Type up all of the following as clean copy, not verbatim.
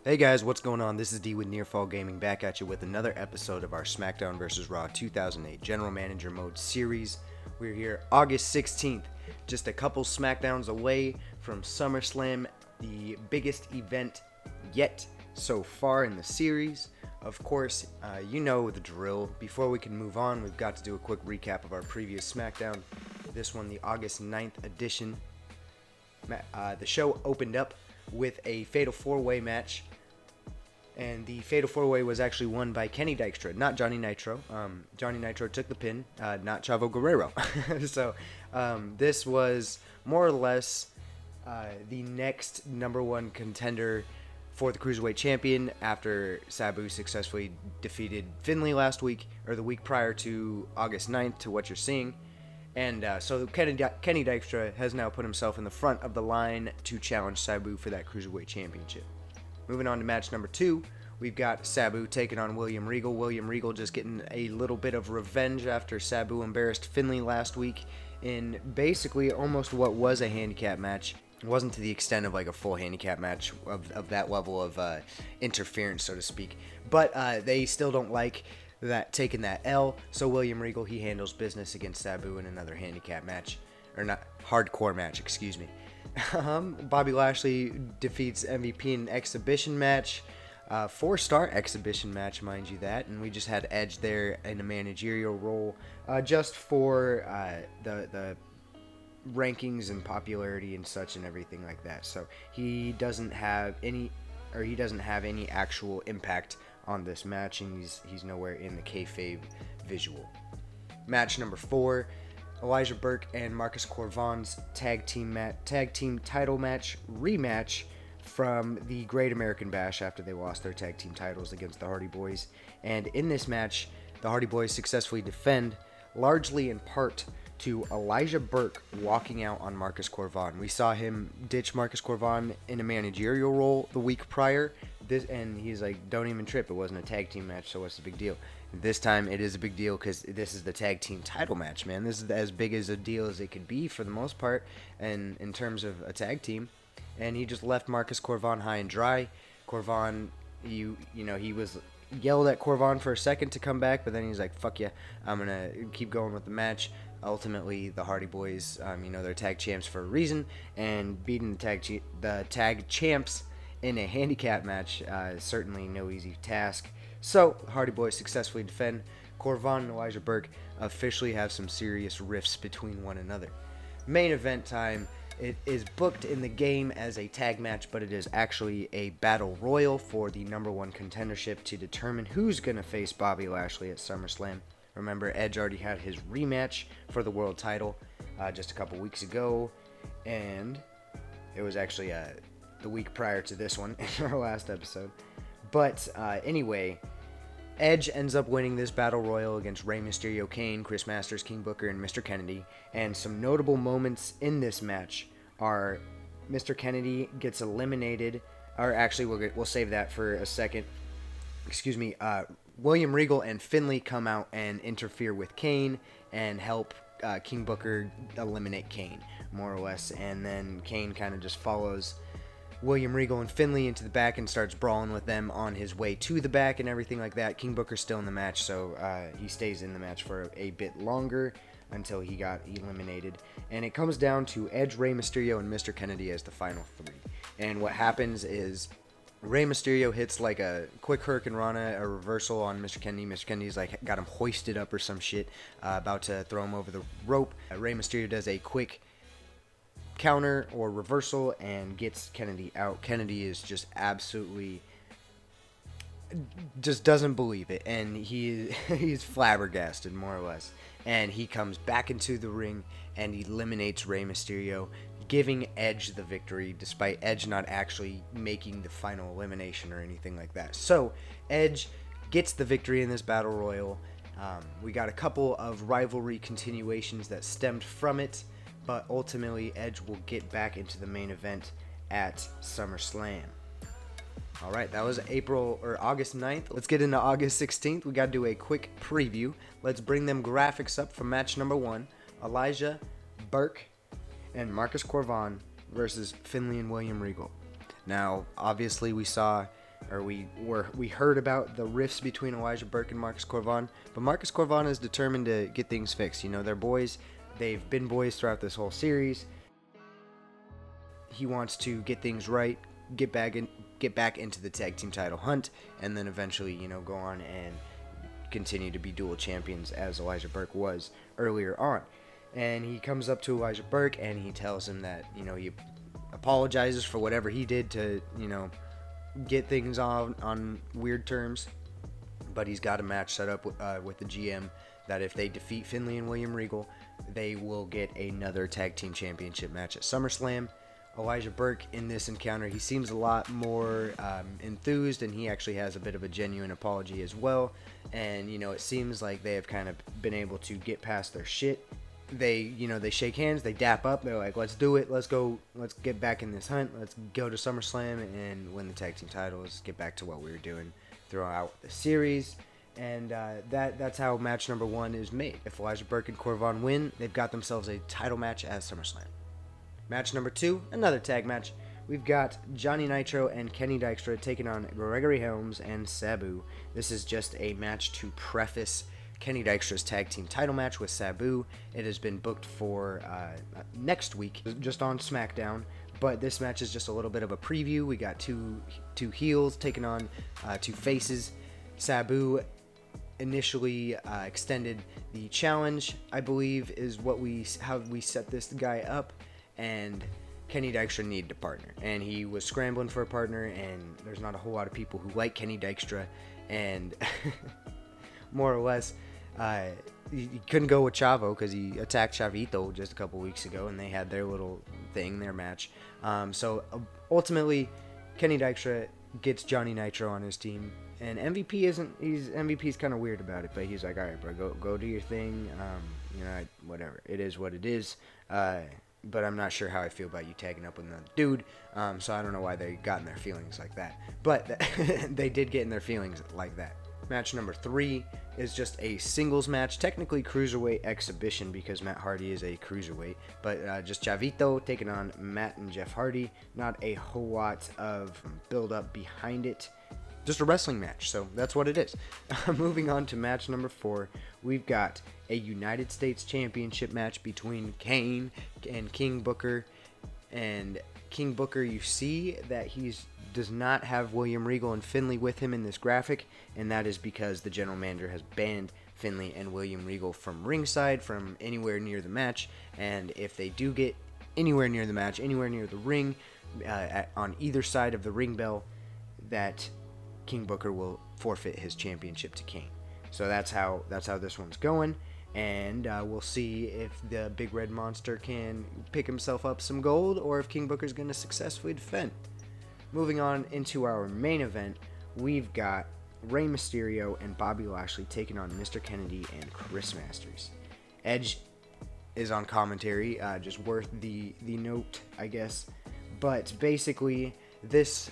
Hey guys, what's going on? This is D with NearFallGaming back at you with another episode of our Smackdown vs. Raw 2008 General Manager Mode series. We're here August 16th, just a couple Smackdowns away from SummerSlam, the biggest event yet so far in the series. Of course, you know the drill. Before we can move on, we've got to do a quick recap of our previous Smackdown. This one, the August 9th edition. The show opened up with a Fatal 4-Way match. And the Fatal 4-Way was actually won by Kenny Dykstra, not Johnny Nitro. Johnny Nitro took the pin, not Chavo Guerrero. So this was more or less the next number one contender for the Cruiserweight Champion after Sabu successfully defeated Finlay last week, or the week prior to August 9th, to what you're seeing. And so Kenny Dykstra has now put himself in the front of the line to challenge Sabu for that Cruiserweight Championship. Moving on to match number 2, we've got Sabu taking on William Regal. William Regal just getting a little bit of revenge after Sabu embarrassed Finlay last week in basically almost what was a handicap match. It wasn't to the extent of like a full handicap match of that level of interference, so to speak. But they still don't like that taking that L, so William Regal, he handles business against Sabu in another handicap match. Or not, hardcore match, excuse me. Bobby Lashley defeats MVP in an exhibition match, 4-star exhibition match, mind you that, and we just had Edge there in a managerial role, just for the rankings and popularity and such and everything like that. So he doesn't have any actual impact on this match, and he's nowhere in the kayfabe visual. Match number 4. Elijah Burke and Marcus Corvan's tag team title match rematch from the Great American Bash after they lost their tag team titles against the Hardy Boys. And in this match, the Hardy Boys successfully defend, largely in part to Elijah Burke walking out on Marcus Corvan. We saw him ditch Marcus Corvan in a managerial role the week prior, and he's like, don't even trip, it wasn't a tag team match, so what's the big deal? This time it is a big deal because this is the tag team title match, man. This is as big as a deal as it could be for the most part, and in terms of a tag team. And he just left Marcus Corvan high and dry. Corvan, he was yelled at Corvan for a second to come back, but then he's like, fuck yeah, I'm gonna keep going with the match. Ultimately, the Hardy Boys, they're tag champs for a reason, and beating the tag champs in a handicap match is certainly no easy task. So, Hardy Boys successfully defend. Corvan and Elijah Burke officially have some serious rifts between one another. Main event time. It is booked in the game as a tag match, but it is actually a battle royal for the number one contendership to determine who's going to face Bobby Lashley at SummerSlam. Remember, Edge already had his rematch for the world title just a couple weeks ago, and it was actually the week prior to this one in our last episode. But anyway, Edge ends up winning this battle royal against Rey Mysterio, Kane, Chris Masters, King Booker, and Mr. Kennedy. And some notable moments in this match are Mr. Kennedy gets eliminated, or actually we'll save that for a second. Excuse me. William Regal and Finlay come out and interfere with Kane and help King Booker eliminate Kane, more or less. And then Kane kind of just follows William Regal and Finlay into the back and starts brawling with them on his way to the back and everything like that. King Booker's still in the match, so he stays in the match for a bit longer until he got eliminated. And it comes down to Edge, Rey Mysterio, and Mr. Kennedy as the final 3. And what happens is Rey Mysterio hits like a quick Hurricane Rana, a reversal on Mr. Kennedy. Mr. Kennedy's like got him hoisted up or some shit, about to throw him over the rope. Rey Mysterio does a quick counter or reversal and gets Kennedy out. Kennedy is just absolutely just doesn't believe it, and he's flabbergasted, more or less. And he comes back into the ring and eliminates Rey Mysterio, giving Edge the victory, despite Edge not actually making the final elimination or anything like that. So Edge gets the victory in this battle royal. We got a couple of rivalry continuations that stemmed from it, but ultimately Edge will get back into the main event at SummerSlam. Alright, that was August 9th. Let's get into August 16th. We got to do a quick preview. Let's bring them graphics up from match number 1. Elijah Burke and Marcus Corvan versus Finlay and William Regal. Now, obviously we saw we heard about the rifts between Elijah Burke and Marcus Corvon, but Marcus Corvon is determined to get things fixed. You know, they're boys. They've been boys throughout this whole series. He wants to get things right, get back into the tag team title hunt, and then eventually, you know, go on and continue to be dual champions as Elijah Burke was earlier on. And he comes up to Elijah Burke and he tells him that, you know, he apologizes for whatever he did to, you know, get things on weird terms, but he's got a match set up with the GM that if they defeat Finlay and William Regal, they will get another tag team championship match at SummerSlam. Elijah Burke in this encounter, he seems a lot more enthused, and he actually has a bit of a genuine apology as well. And, you know, it seems like they have kind of been able to get past their shit. They shake hands, they dap up, they're like, let's do it, let's go, let's get back in this hunt, let's go to SummerSlam and win the tag team titles, get back to what we were doing throughout the series. And that's how match number 1 is made. If Elijah Burke and Corvon win, they've got themselves a title match at SummerSlam. Match number 2, another tag match. We've got Johnny Nitro and Kenny Dykstra taking on Gregory Helms and Sabu. This is just a match to preface Kenny Dykstra's tag team title match with Sabu. It has been booked for next week, just on Smackdown. But this match is just a little bit of a preview. We got two heels taking on 2 faces. Sabu initially extended the challenge, I believe, is how we set this guy up. And Kenny Dykstra needed a partner, and he was scrambling for a partner, and there's not a whole lot of people who like Kenny Dykstra, and more or less, he couldn't go with Chavo because he attacked Chavito just a couple weeks ago, and they had their little thing, their match. So ultimately, Kenny Dykstra gets Johnny Nitro on his team, and MVP's kind of weird about it, but he's like, all right, bro, go do your thing. Whatever, it is what it is. But I'm not sure how I feel about you tagging up with another dude, so I don't know why they got in their feelings like that. But they did get in their feelings like that. Match number 3 is just a singles match, technically cruiserweight exhibition because Matt Hardy is a cruiserweight, but just Chavito taking on Matt and Jeff Hardy. Not a whole lot of build-up behind it. Just a wrestling match, so that's what it is. Moving on to match number 4, we've got a United States Championship match between Kane and King Booker. And King Booker, you see that he does not have William Regal and Finlay with him in this graphic, and that is because the general manager has banned Finlay and William Regal from ringside, from anywhere near the match. And if they do get anywhere near the match, anywhere near the ring, on either side of the ring bell, that King Booker will forfeit his championship to Kane. So that's how this one's going, and we'll see if the Big Red Monster can pick himself up some gold, or if King Booker's going to successfully defend. Moving on into our main event, we've got Rey Mysterio and Bobby Lashley taking on Mr. Kennedy and Chris Masters. Edge is on commentary, just worth the note, I guess. But basically, this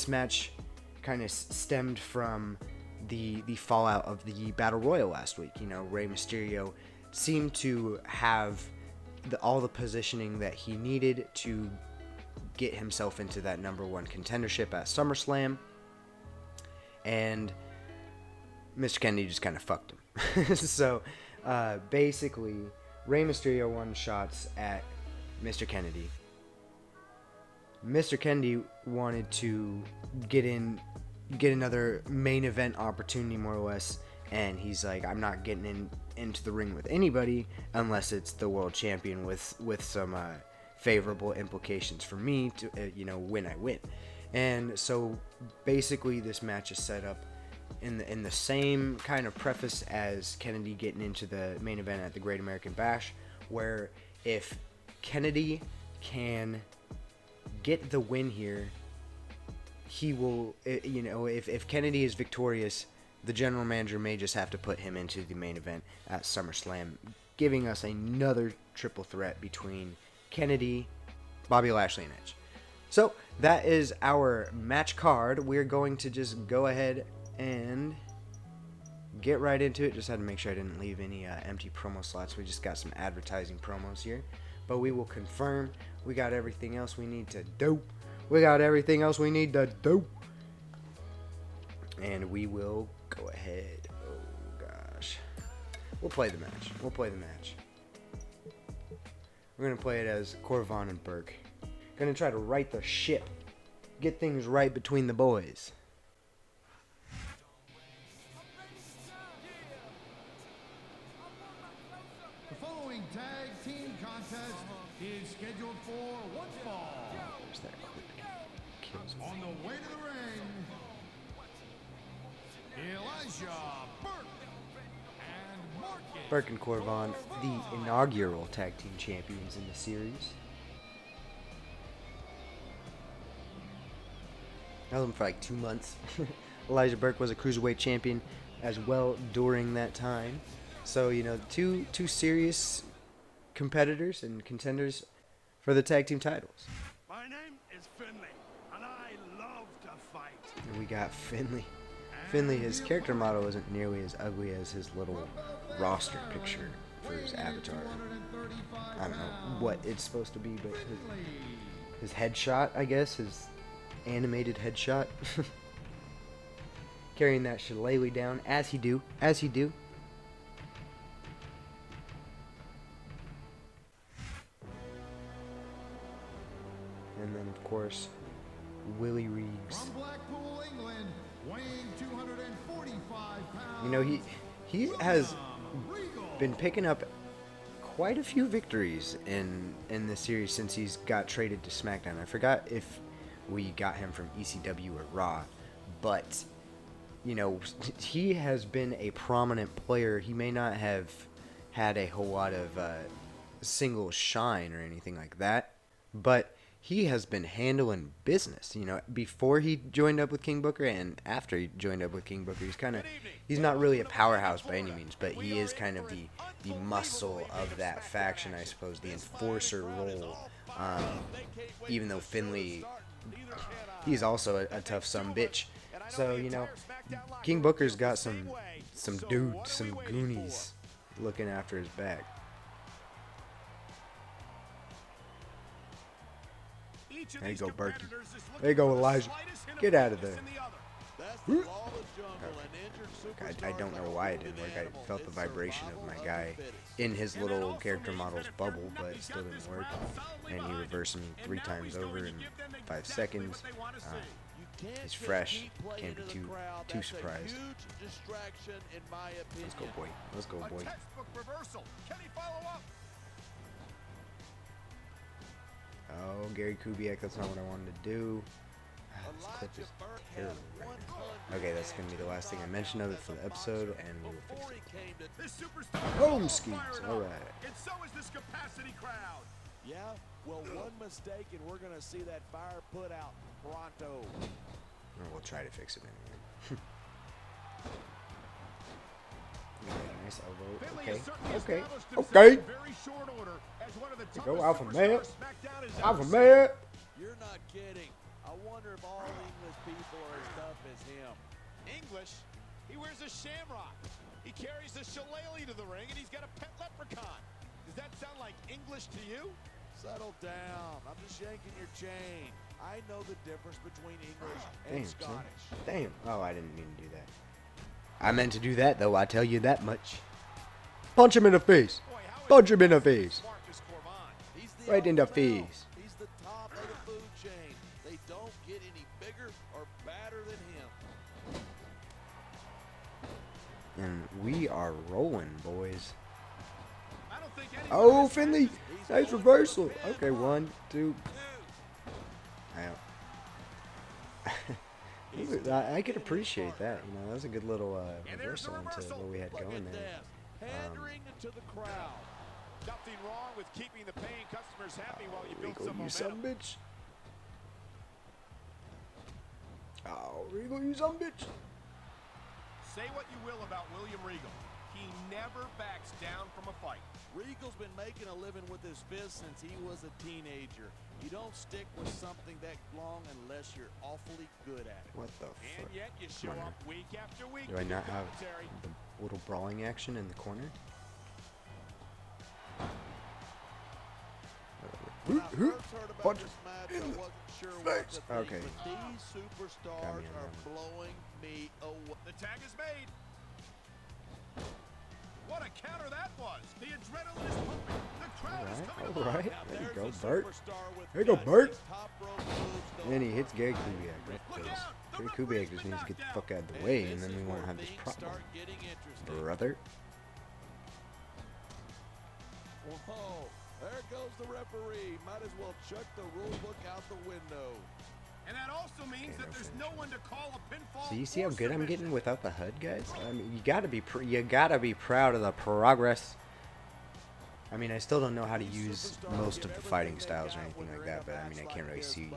match kind of stemmed from the fallout of the Battle Royal last week. You know, Rey Mysterio seemed to have all the positioning that he needed to get himself into that number 1 contendership at SummerSlam, and Mr. Kennedy just kind of fucked him. So basically, Rey Mysterio won shots at Mr. Kennedy. Mr. Kennedy wanted to get another main event opportunity, more or less, and he's like, I'm not getting into the ring with anybody unless it's the world champion with some favorable implications for me to when I win. And so basically this match is set up in the same kind of preface as Kennedy getting into the main event at the Great American Bash, where if Kennedy can get the win here, he will, if Kennedy is victorious, the general manager may just have to put him into the main event at SummerSlam, giving us another triple threat between Kennedy, Bobby Lashley, and Edge. So that is our match card. We're going to just go ahead and get right into it. Just had to make sure I didn't leave any empty promo slots. We just got some advertising promos here, but we will confirm we got everything else we need to do. And we will go ahead. Oh gosh. We'll play the match. We'll play the match. We're going to play it as Corvon and Burke. Going to try to right the ship. Get things right between the boys. The following tag team contest is scheduled for one fall. There's that quick kills me. On the way to the ring, Elijah Burke and Marcus Burke and Corvon, the inaugural tag team champions in the series. Held them for like 2 months. Elijah Burke was a cruiserweight champion as well during that time. So, you know, two serious competitors and contenders for the tag team titles. My name is Finley, and I love to fight. And we got Finley. Finley, his character model isn't nearly as ugly as his little roster picture for his avatar. I don't know what it's supposed to be, but his headshot, I guess, his animated headshot. Carrying that shillelagh down, as he do. And then, of course, Willie Reeves. from Blackpool, England, weighing 245 pounds. You know, he has been picking up quite a few victories in this series since he's got traded to SmackDown. I forgot if we got him from ECW or Raw, but you know, he has been a prominent player. He may not have had a whole lot of single shine or anything like that, but he has been handling business. You know, before he joined up with King Booker and after he joined up with King Booker, he's not really a powerhouse by any means, but he is kind of the muscle of that faction, I suppose, the enforcer role. Even though Finley, he's also a tough sumbitch. So, you know, King Booker's got some dudes, some goonies looking after his back. There you go, Berkey. There you go, Elijah. Get out of there. I don't know why it didn't work. I felt the vibration of my guy in his little character model's bubble, but it still didn't work. And he reversed me 3 times over in 5 seconds. He's fresh. Can't be too surprised. Let's go, boy. Let's go, boy. Oh, Gary Kubiak, that's not what I wanted to do. This clip is terrible right now. Okay, that's going to be the last thing I mention of it for the episode, and we will fix it. Home skis, alright. And so is this capacity crowd. Yeah, well, one mistake and we're going to see that fire put out pronto. Or we'll try to fix it anyway. Nice elbow. Okay. Go Alpha Man. Alpha Man. You're not kidding. I wonder if all English people are as tough as him. English? He wears a shamrock. He carries a shillelagh to the ring, and he's got a pet leprechaun. Does that sound like English to you? Settle down. I'm just yanking your chain. I know the difference between English and Scottish. Damn. Oh, I didn't mean to do that. I meant to do that, though. I tell you that much. Punch him in the face. Punch him in the face. Right in the face. He's the top of the food chain. They don't get any bigger or badder than him. And we are rolling, boys. Oh, Finley. Nice reversal. Okay, 1, 2. I could appreciate that. You know, that was a good little reversal into what we had going there. Pandering to the crowd. Nothing wrong with keeping the paying customers happy while you build Regal, some you momentum. son bitch. Oh, Regal, you son bitch. Say what you will about William Regal. He never backs down from a fight. Regal's been making a living with his fist since he was a teenager. You don't stick with something that long unless you're awfully good at it. What the And fuck? yet you show up week after week. Do I not have commentary. the little brawling action in the corner? When I first heard about this match, I wasn't sure what to think, Okay. but these superstars Got me on are that blowing me away. The tag is made. What a counter that was. The adrenaline is pumping. The crowd is coming All alive. right. Now, There you there's go, a Bert. superstar with There you go, guts. Bert. His top rope moves don't And he hits hurt. Gary Kubiak. Because Gary Kubiak just needs to get the fuck out of the way, and then we won't have this Things problem. start getting interesting. Brother. Whoa, there goes the referee. Might as well chuck the rule book out the window. And that also means that there's no one to call a pinfall. So you see how or good I'm submission. getting without the HUD, guys? I mean, you gotta be proud of the progress. I mean, I still don't know how to use most of the fighting styles or anything like that, but I mean, I can't really see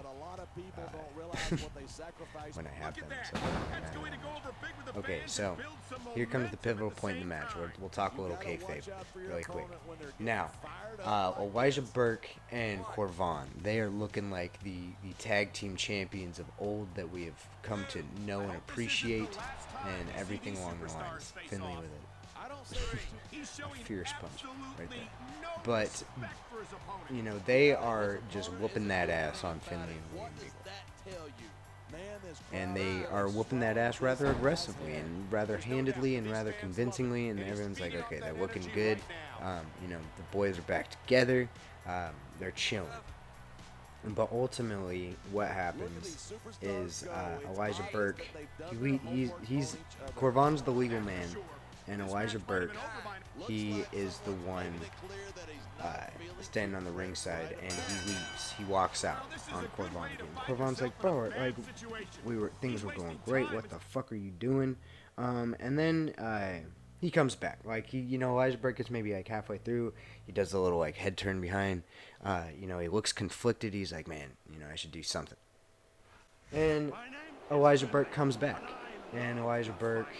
when I have them. So, okay, so here comes the pivotal point in the match. We'll talk a little kayfabe really quick. Now, Elijah Burke and Corvon, they are looking like the tag team champions of old that we have come to know and appreciate, and everything along the lines. Finley with a fierce punch right there. But, you know, they are just whooping that ass on Finley and William Regal. And they are whooping that ass rather aggressively and rather handedly and rather convincingly, and everyone's like, okay, they're looking good. You know, the boys are back together. They're chilling. But ultimately, what happens is Elijah Burke, he's Corvon's the legal man, and Elijah Burke, he is the one standing on the ringside, and he leaves. He walks out on Corvon again. Corvon's like, bro, like things were going great. What the fuck are you doing? And then he comes back. Like Elijah Burke is maybe like halfway through. He does a little like head turn behind. He looks conflicted. He's like, man, I should do something. And Elijah Burke comes back, and Elijah Burke.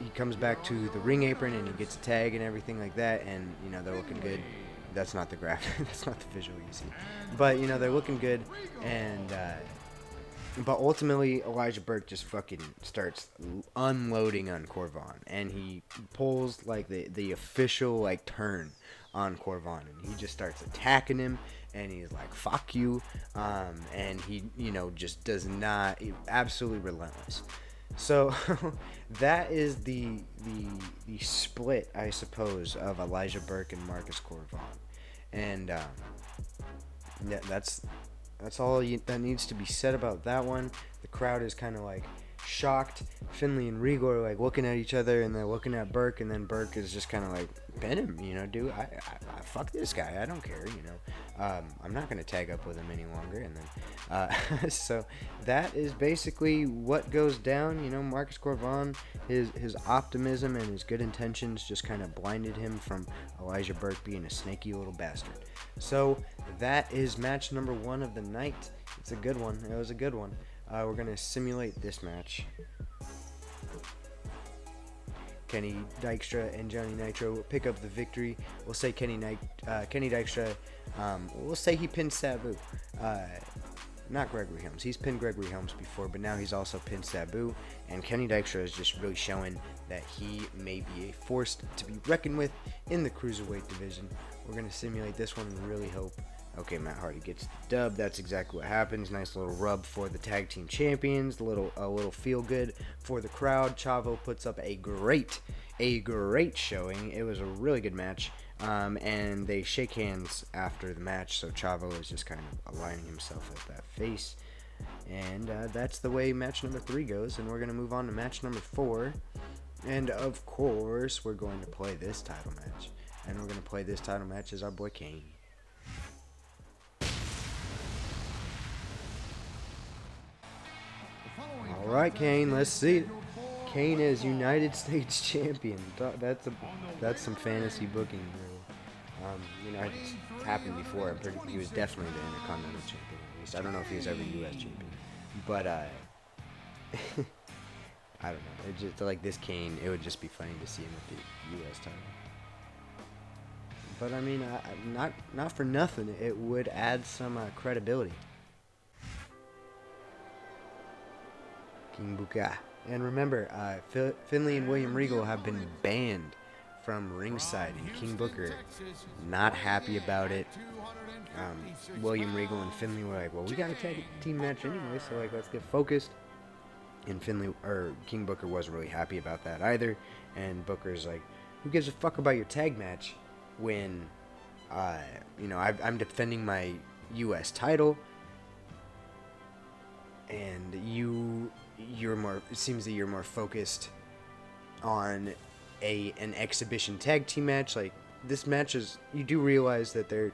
He comes back to the ring apron and he gets a tag and everything like that, and they're looking good. That's not the graphic. That's not the visual you see, but they're looking good, and but ultimately Elijah Burke just fucking starts unloading on Corvon, and he pulls like the official like turn on Corvon, and he just starts attacking him, and he's like, fuck you, and he just does not, absolutely relentless. So that is the split, I suppose, of Elijah Burke and Marcus Corvon, and that's all that needs to be said about that one. The crowd is kind of like shocked. Finley and Regal are like looking at each other, and they're looking at Burke, and then Burke is just kind of like, "Ben him, dude. I fuck this guy. I don't care, I'm not gonna tag up with him any longer." And then, so that is basically what goes down. Marcus Corvon, his optimism and his good intentions just kind of blinded him from Elijah Burke being a snaky little bastard. So that is match number 1 of the night. It's a good one. It was a good one. We're going to simulate this match. Kenny Dykstra and Johnny Nitro pick up the victory. We'll say Kenny Dykstra, we'll say he pinned Sabu. Not Gregory Helms. He's pinned Gregory Helms before, but now he's also pinned Sabu. And Kenny Dykstra is just really showing that he may be a force to be reckoned with in the Cruiserweight division. We're going to simulate this one and really hope. Okay, Matt Hardy gets the dub. That's exactly what happens. Nice little rub for the tag team champions. A little feel good for the crowd. Chavo puts up a great showing. It was a really good match. And they shake hands after the match. So Chavo is just kind of aligning himself with that face. And that's the way match number 3 goes. And we're going to move on to match number 4. And of course, we're going to play this title match. And we're going to play this title match as our boy Kane. Alright, Kane, let's see it. Kane is United States Champion. That's some fantasy booking, really. It's happened before. He was definitely the Intercontinental Champion, at least. I don't know if he was ever U.S. Champion. But, I don't know. It just, like, this Kane, it would just be funny to see him with the U.S. title. But, I mean, not for nothing. It would add some credibility. King Buka. And remember, Finley and William Regal have been banned from ringside, and King Booker not happy about it. William Regal and Finley were like, well, we got a tag team match anyway, so like, let's get focused. And King Booker wasn't really happy about that either. And Booker's like, who gives a fuck about your tag match when, I'm defending my U.S. title, and you're more. It seems that you're more focused on an exhibition tag team match. Like, this match is, you do realize that the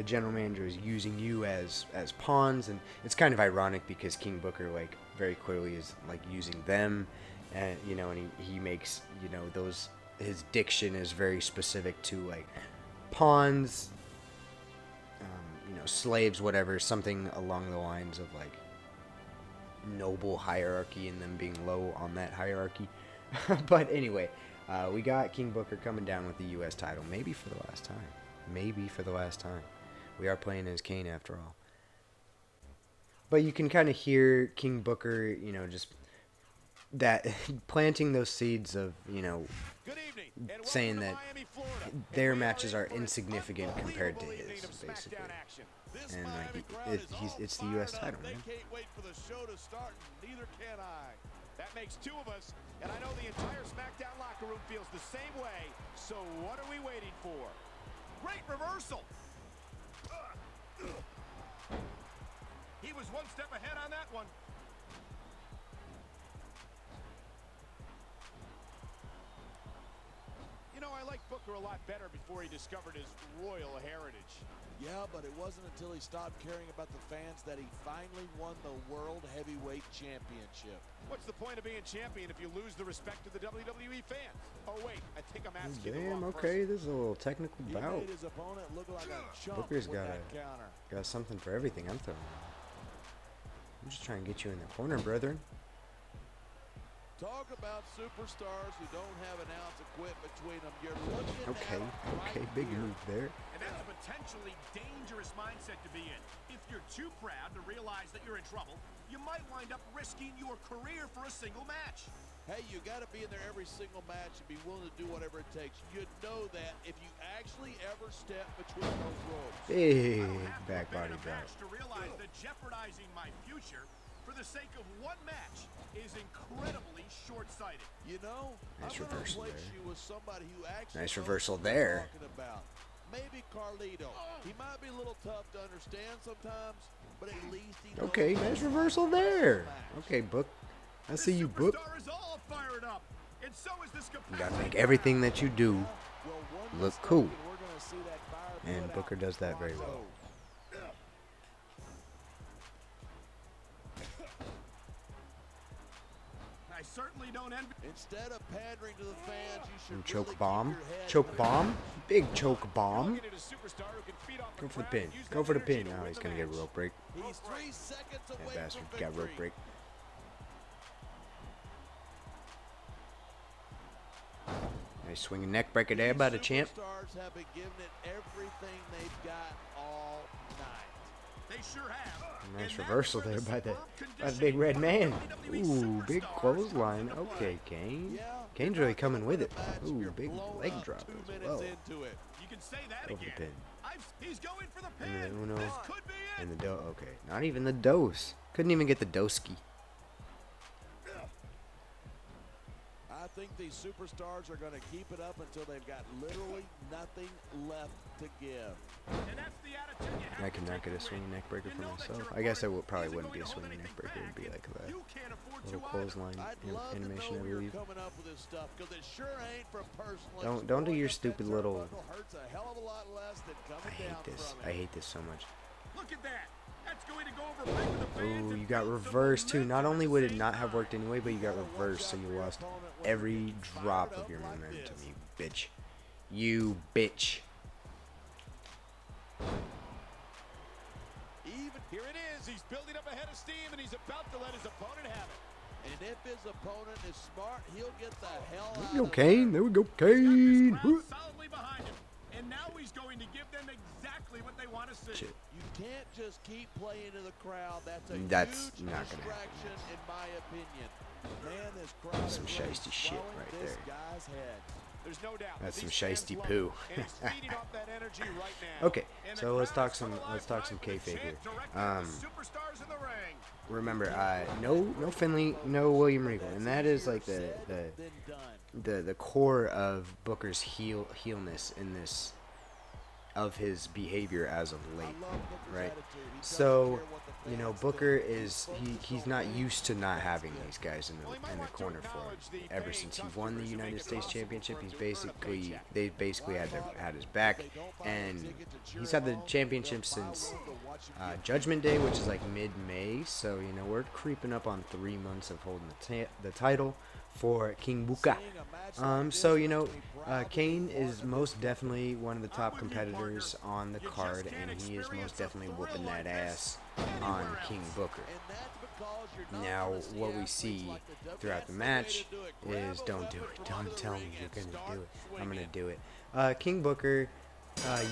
general manager is using you as pawns, and it's kind of ironic because King Booker, like, very clearly is like using them, and and he makes his diction is very specific to like pawns, slaves, whatever, something along the lines of like noble hierarchy and them being low on that hierarchy. But anyway, we got King Booker coming down with the U.S. title, maybe for the last time. Maybe for the last time. We are playing as Kane after all. But you can kind of hear King Booker, just that planting those seeds of, saying that their matches are insignificant compared to his, basically. And like, it's the U.S. title, man. That makes two of us, and I know the entire Smackdown locker room feels the same way. So what are we waiting for? Great reversal. He was one step ahead on that one. I liked Booker a lot better before he discovered his royal heritage. Yeah, but it wasn't until he stopped caring about the fans that he finally won the World Heavyweight Championship. What's the point of being champion if you lose the respect of the WWE fans? Oh, wait, I think I'm asking the wrong okay, person. this is a little technical bout. He made his opponent look like a chump Booker's with got that counter. got something for everything I'm throwing. I'm just trying to get you in the corner, brethren. Talk about superstars who don't have an ounce of quit between them. You're looking Okay, at big move there. And that's a potentially dangerous mindset to be in. If you're too proud to realize that you're in trouble, you might wind up risking your career for a single match. Hey, you got to be in there every single match and be willing to do whatever it takes. You know that if you actually ever step between those ropes. Big back body drop. To realize that jeopardizing my future for the sake of one match is incredibly short-sighted. Nice I'm reversal place there. you with somebody who actually Nice knows reversal what there. they're talking about. Maybe Carlito. He might be a little tough to understand sometimes, but at least he knows. Okay, nice reversal there. Okay, Book. I see you, Book. Superstar is all fired up, and so is this You gotta make everything that you do look cool. We're gonna see that fire And put Booker out. does that very well. I certainly don't envy. Instead of pandering to the fans, you should Choke really bomb. keep your head Choke in the bomb. Big choke bomb. Looking at a superstar who can feed off Go the for the crowd pin. and use Go that for the energy pin. to Now win he's the gonna get a match. rope break. He's 3 seconds That away bastard from got rope victory. break. Nice swinging neck breaker there by the champ. Superstars have been giving it everything they've got all night. They sure have. Nice And that's reversal where there by the superb big red man. conditioning Ooh, of big WWE clothesline. superstars comes into Okay, play. Kane. Yeah, Kane's you're really not coming gonna with win it. a match if Ooh, you're big blown leg up drop 2 as minutes well. into it. You can say that Over the again. pin. He's going for the pin. And the Uno. This could be it. And the okay. Not even the dose. Couldn't even get the doski. I think these superstars are going to keep it up until they've got literally nothing left to give. And that's the attitude you have I to cannot take get a to win. swinging neck breaker You for know that myself. your I guess I opponent probably isn't wouldn't be a going to hold swinging neck anything breaker. It would be back, like and that. you can't afford Little to clothesline I'd love to animation, know I where you're believe. coming up with this stuff, because it sure ain't from personal. Don't do your stupid little. Hurts a hell of a lot less than I coming hate down this. from I it. hate this so much. Look at that. That's going to go over big with the fans Oh, and you got build some reversed too. Not momentum only at the would it same not have time. worked anyway, but you got reversed, so you lost every drop of your momentum. You bitch. You bitch. Even here it is. He's building up a head of steam, and he's about to let his opponent have it. And if his opponent is smart, he'll get the hell There out we go, of Kane. There we go, He's got this Kane. crowd solidly behind him, and now he's going to give them exactly what they want to see. Shit. You can't just keep playing to the crowd. That's a That's huge not gonna happen. distraction, in my opinion. Man, this crowd Some is really shiesty shit swelling right this there. guy's head. There's no doubt. That's some These fans shiesty love poo. him, and he's feeding off that energy right now. Okay, so let's talk some kayfabe here. Remember, no Finley, no William Regal, and that is like the core of Booker's heelness in this, of his behavior as of late, right? So, you know, Booker is he's not used to not having these guys in the corner for him. Ever since he won the United States Championship, they basically had his back, and he's had the championship since Judgment Day, which is like mid-May. So, you know, we're creeping up on 3 months of holding the title for King Booker. So, you know, Kane is most definitely one of the top competitors on the card, and he is most definitely whooping that ass on King Booker. Now, what we see throughout the match is, don't do it. Don't tell me you're going to do it. I'm going to do it. King Booker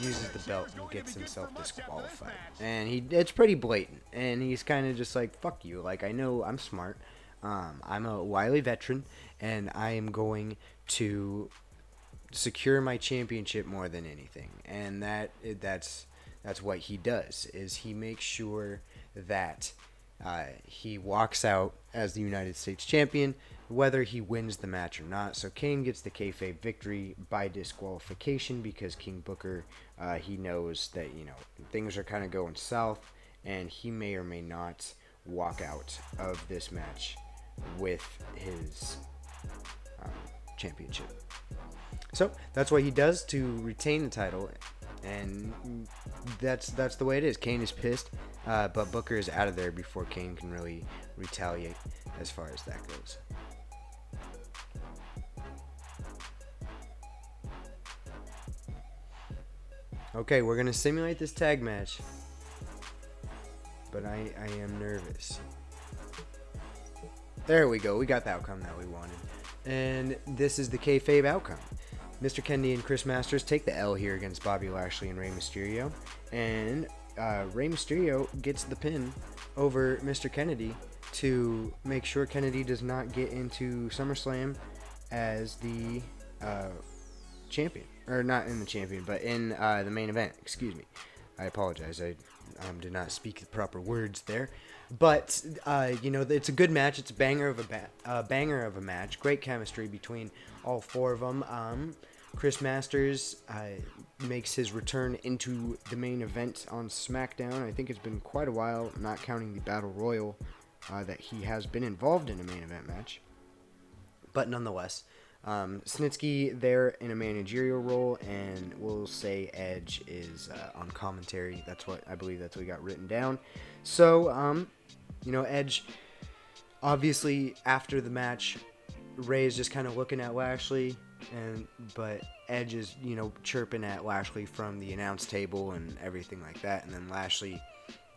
uses the belt and gets himself disqualified. And it's pretty blatant. And he's kind of just like, fuck you. Like, I know I'm smart. I'm a wily veteran, and I am going to secure my championship more than anything. And that's what he does, is he makes sure that he walks out as the United States champion, whether he wins the match or not. So Kane gets the kayfabe victory by disqualification because King Booker, he knows that, you know, things are kind of going south, and he may or may not walk out of this match with his championship. So that's what he does to retain the title, and that's the way it is. Kane is pissed, but Booker is out of there before Kane can really retaliate as far as that goes. Okay, we're gonna simulate this tag match, but I am nervous. There we go. We got the outcome that we wanted. And this is the kayfabe outcome. Mr. Kennedy and Chris Masters take the L here against Bobby Lashley and Rey Mysterio. And Rey Mysterio gets the pin over Mr. Kennedy to make sure Kennedy does not get into SummerSlam as the champion. Or not in the champion, but in the main event. Excuse me. I apologize. I did not speak the proper words there. But, you know, it's a good match. It's a banger of a match. Great chemistry between all four of them. Chris Masters makes his return into the main event on Smackdown. I think it's been quite a while, not counting the Battle Royal, that he has been involved in a main event match. But nonetheless, Snitsky there in a managerial role, and we'll say Edge is on commentary. I believe that's what we got written down. So, you know, Edge, obviously after the match, Ray is just kind of looking at Lashley, but Edge is, you know, chirping at Lashley from the announce table and everything like that. And then Lashley,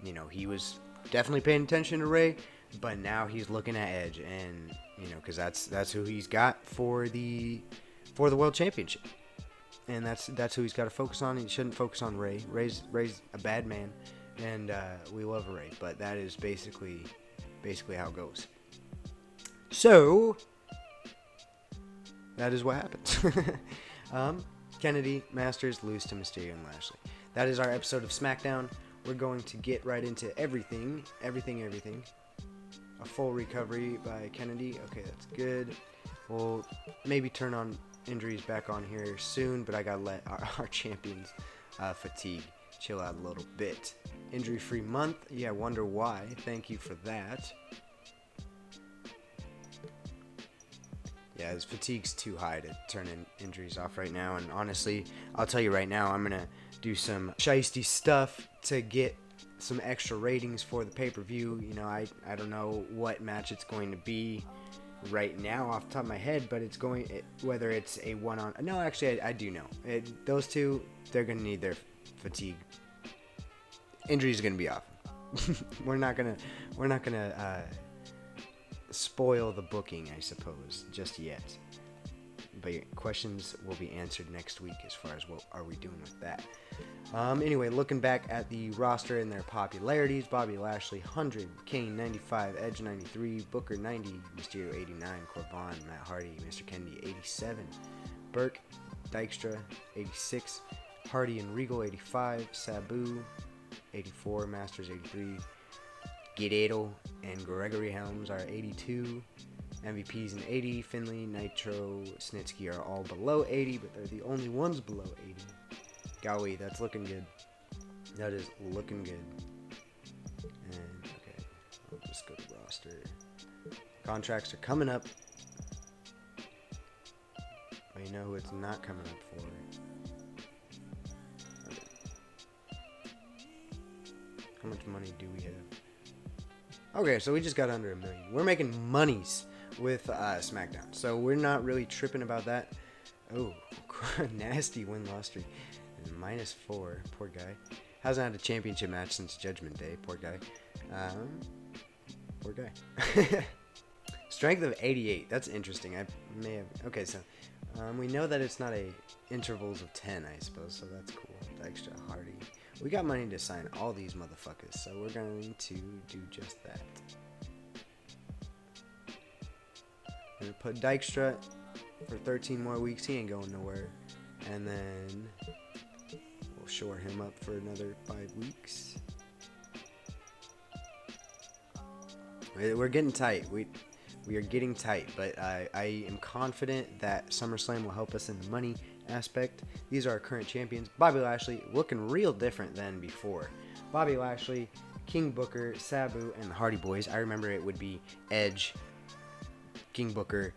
you know, he was definitely paying attention to Ray, but now he's looking at Edge, and you know, because that's who he's got for the World Championship, and that's who he's got to focus on. He shouldn't focus on Ray. Ray's a bad man, and we love Ray, but that is basically how it goes. So that is what happens. Kennedy, Masters lose to Mysterio and Lashley. That is our episode of SmackDown. We're going to get right into everything. A full recovery by Kennedy. Okay, that's good. We'll maybe turn on injuries back on here soon, but I gotta let our champions fatigue chill out a little bit. Injury-free month. Yeah, I wonder why. Thank you for that. Yeah, his fatigue's too high to turn injuries off right now, and honestly, I'll tell you right now, I'm gonna do some shiesty stuff to get some extra ratings for the pay-per-view. You know, I don't know what match it's going to be right now off the top of my head, but whether it's a one-on... No, actually, I do know. Those two, they're going to need their fatigue. Injuries are going to be off. We're not gonna spoil the booking, I suppose, just yet. But your questions will be answered next week as far as what are we doing with that. Anyway, looking back at the roster and their popularities, Bobby Lashley 100, Kane 95, Edge 93, Booker 90, Mysterio 89, Corvan, Matt Hardy, Mr. Kennedy 87, Burke, Dykstra, 86. Hardy and Regal, 85. Sabu, 84. Masters, 83. Guerrero and Gregory Helms are 82. MVPs in 80. Finley, Nitro, Snitsky are all below 80, but they're the only ones below 80. Gowie, that's looking good. That is looking good. And, okay, I'll just go to roster. Contracts are coming up. But you know who it's not coming up for? Okay. How much money do we have? Okay, so we just got under $1 million. We're making monies with Smackdown, so we're not really tripping about that. Oh, nasty win-loss streak. -4, poor guy. Hasn't had a championship match since Judgment Day, poor guy. Poor guy. Strength of 88, that's interesting. I may have, okay, so we know that it's not a intervals of 10, I suppose, so that's cool. Extra Hardy. We got money to sign all these motherfuckers, so we're going to do just that. We're gonna put Dykstra for 13 more weeks. He ain't going nowhere. And then we'll shore him up for another 5 weeks. We're getting tight. We are getting tight, but I am confident that SummerSlam will help us in the money aspect. These are our current champions. Bobby Lashley looking real different than before. Bobby Lashley, King Booker, Sabu, and the Hardy Boys. I remember it would be Edge, King Booker,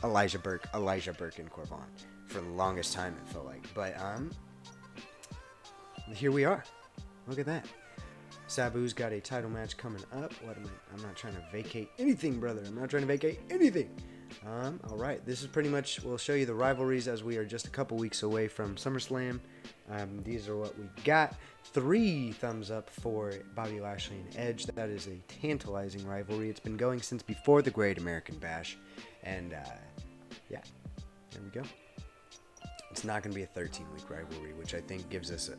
Elijah Burke, and Corvon for the longest time, it felt like. But here we are. Look at that. Sabu's got a title match coming up. I'm not trying to vacate anything, brother. I'm not trying to vacate anything. Alright, this is pretty much, we'll show you the rivalries as we are just a couple weeks away from SummerSlam. These are what we got. 3 thumbs up for Bobby Lashley and Edge. That is a tantalizing rivalry. It's been going since before the Great American Bash. And, yeah, there we go. It's not going to be a 13-week rivalry, which I think gives us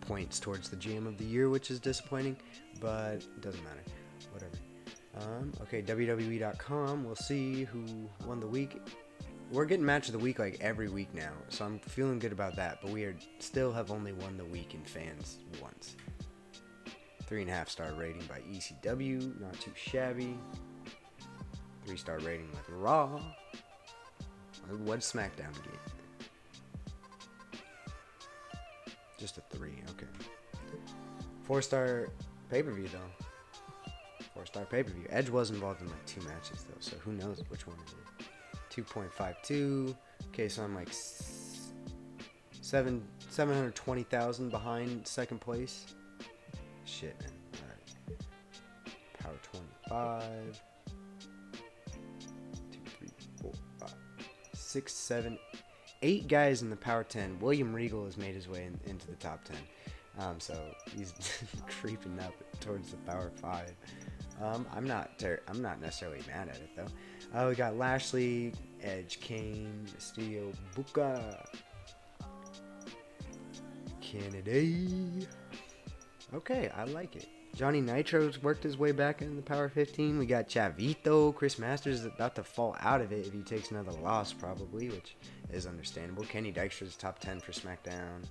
points towards the GM of the year, which is disappointing, but it doesn't matter. Whatever. Okay, WWE.com. We'll see who won the week. We're getting match of the week like every week now, so I'm feeling good about that, but we still have only won the week in fans once. 3.5-star rating by ECW, not too shabby. 3-star rating with Raw. What did SmackDown get? Just a 3, okay. 4-star pay-per-view though. 4-star pay-per-view. Edge was involved in like 2 matches though, so who knows which one it is. 2.52. Okay, so I'm like 720,000 behind second place. Shit, man. Alright. Power 25. 2, 3, 4, 5, 6, 7, 8 guys in the Power 10. William Regal has made his way into the top 10. So he's creeping up towards the Power 5. I'm not necessarily mad at it though. We got Lashley, Edge, Kane, Mysterio, Buka, Kennedy. Okay, I like it. Johnny Nitro's worked his way back into the Power 15. We got Chavito. Chris Masters is about to fall out of it if he takes another loss, probably, which is understandable. Kenny Dykstra's top 10 for SmackDown.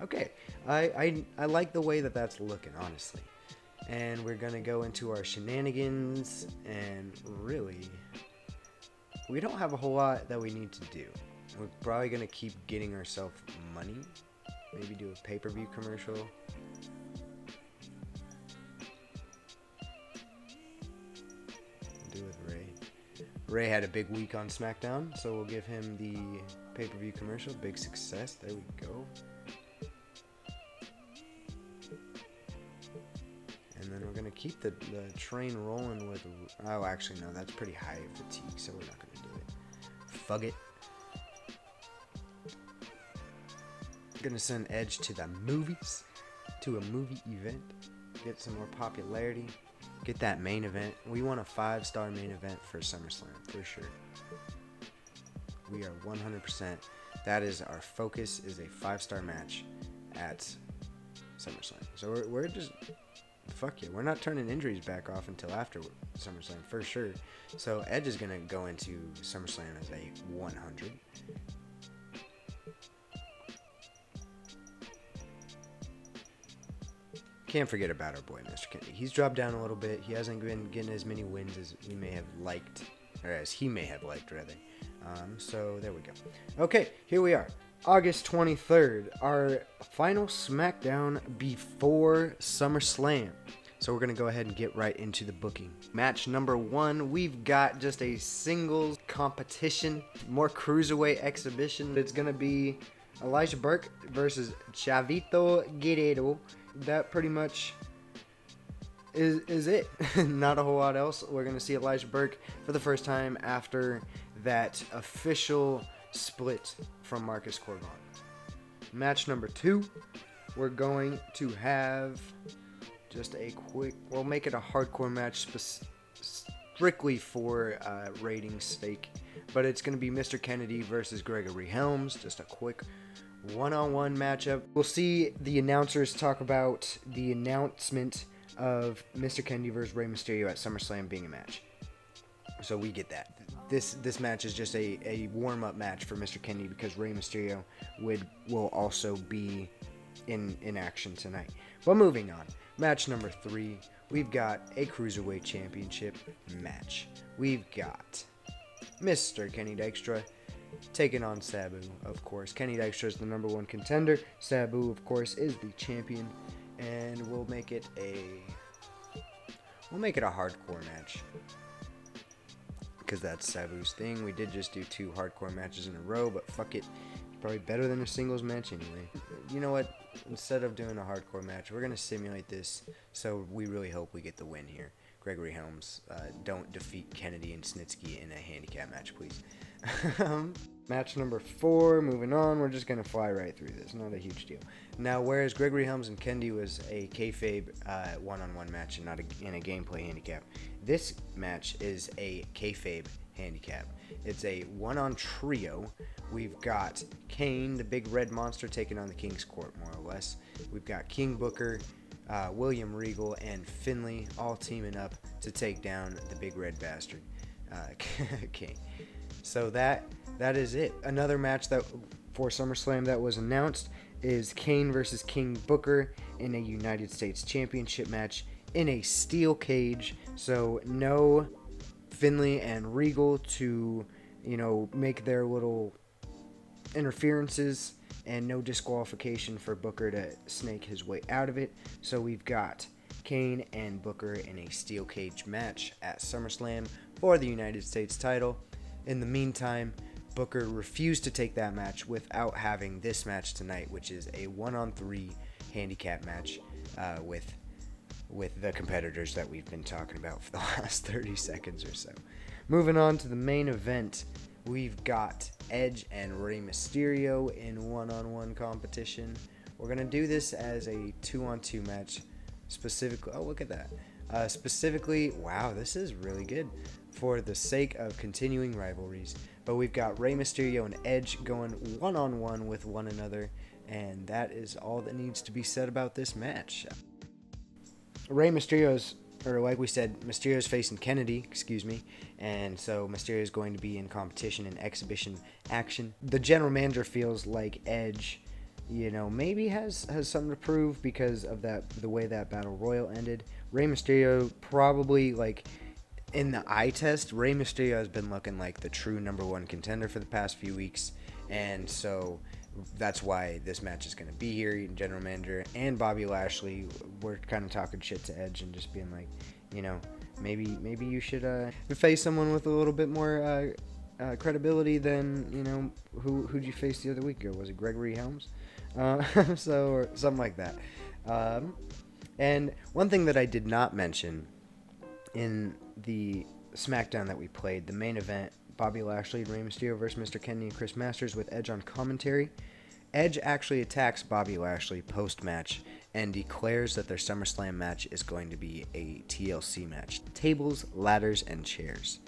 Okay, I like the way that that's looking, honestly. And we're going to go into our shenanigans, and really, we don't have a whole lot that we need to do. We're probably going to keep getting ourselves money. Maybe do a pay-per-view commercial. Do with Ray. Ray had a big week on SmackDown, so we'll give him the pay-per-view commercial. Big success. There we go. And then we're going to keep the train rolling with... Oh, actually, no. That's pretty high fatigue, so we're not going to do it. Fug it. Going to send Edge to the movies. To a movie event. Get some more popularity. Get that main event. We want a 5-star main event for SummerSlam, for sure. We are 100%. That is our focus, is a 5-star match at SummerSlam. So we're just... Fuck yeah, we're not turning injuries back off until after SummerSlam, for sure. So Edge is going to go into SummerSlam as a 100. can't forget about our boy, Mr. Kennedy. He's dropped down a little bit. He hasn't been getting as many wins as we may have liked, or as he may have liked, rather. So there we go. Okay, here we are. August 23rd, our final SmackDown before SummerSlam. So we're going to go ahead and get right into the booking. Match number 1, we've got just a singles competition, more cruiserweight exhibition. It's going to be Elijah Burke versus Chavito Guerrero. That pretty much is it. Not a whole lot else. We're going to see Elijah Burke for the first time after that official split from Marcus Corvon. Match number 2, we're going to have just a quick, we'll make it a hardcore match strictly for ratings sake, but it's going to be Mr. Kennedy versus Gregory Helms, just a quick one-on-one matchup. We'll see the announcers talk about the announcement of Mr. Kennedy versus Rey Mysterio at SummerSlam being a match. So we get that. This match is just a warm-up match for Mr. Kennedy because Rey Mysterio will also be in action tonight. But moving on, match number 3, we've got a Cruiserweight Championship match. We've got Mr. Kenny Dykstra taking on Sabu, of course. Kenny Dykstra is the number 1 contender. Sabu, of course, is the champion, and we'll make it a hardcore match, because that's Sabu's thing. We did just do 2 hardcore matches in a row, but fuck it. Probably better than a singles match anyway. You know what? Instead of doing a hardcore match, we're going to simulate this, so we really hope we get the win here. Gregory Helms, don't defeat Kennedy and Snitsky in a handicap match, please. Match number 4, moving on. We're just going to fly right through this. Not a huge deal. Now, whereas Gregory Helms and Kennedy was a kayfabe one-on-one match and not in a gameplay handicap, this match is a kayfabe handicap. It's a one-on trio. We've got Kane, the big red monster, taking on the King's Court, more or less. We've got King Booker, William Regal, and Finlay all teaming up to take down the big red bastard, Kane. So that is it. Another match that for SummerSlam that was announced is Kane versus King Booker in a United States Championship match in a steel cage. So no Finlay and Regal to, make their little interferences, and no disqualification for Booker to snake his way out of it. So we've got Kane and Booker in a steel cage match at SummerSlam for the United States title. In the meantime, Booker refused to take that match without having this match tonight, which is a 1-on-3 handicap match with the competitors that we've been talking about for the last 30 seconds or so. Moving on to the main event, we've got Edge and Rey Mysterio in one-on-one competition. We're going to do this as a 2-on-2 match specifically. Oh, look at that. Specifically, wow, this is really good for the sake of continuing rivalries. But we've got Rey Mysterio and Edge going one-on-one with one another, and that is all that needs to be said about this match. Rey Mysterio's, or like we said, Mysterio's facing Kennedy, and so Mysterio is going to be in competition and exhibition action. The general manager feels like Edge, maybe has something to prove because of the way that Battle Royal ended. Rey Mysterio probably, in the eye test, Rey Mysterio has been looking like the true number 1 contender for the past few weeks, and so that's why this match is going to be here. General manager and Bobby Lashley were kind of talking shit to Edge and just being like, maybe you should face someone with a little bit more credibility than, who'd you face the other week ago? Was it Gregory Helms? Or something like that. And one thing that I did not mention in the SmackDown that we played, the main event, Bobby Lashley, Rey Mysterio versus Mr. Kennedy and Chris Masters with Edge on commentary. Edge actually attacks Bobby Lashley post-match and declares that their SummerSlam match is going to be a TLC match. Tables, ladders, and chairs.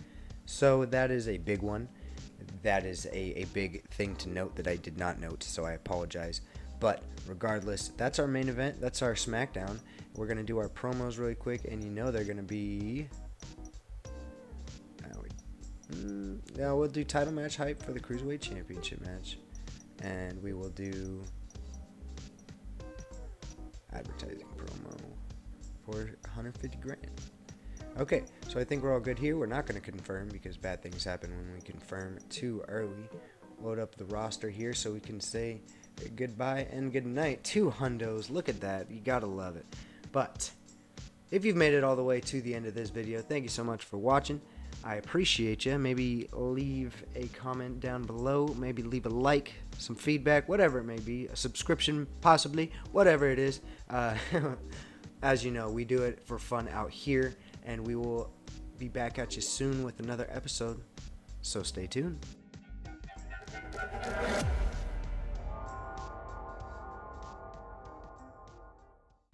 So that is a big one. That is a big thing to note that I did not note, so I apologize. But regardless, that's our main event. That's our SmackDown. We're going to do our promos really quick, and they're going to be... Yeah, we'll do title match hype for the Cruiserweight Championship match. And we will do... advertising promo for 150 grand. Okay, so I think we're all good here. We're not going to confirm because bad things happen when we confirm too early. Load up the roster here so we can say goodbye and good night. 2 hundos. Look at that. You gotta love it. But if you've made it all the way to the end of this video, thank you so much for watching. I appreciate you. Maybe leave a comment down below. Maybe leave a like, some feedback, whatever it may be. A subscription, possibly. Whatever it is. As you know, we do it for fun out here. And we will be back at you soon with another episode. So stay tuned.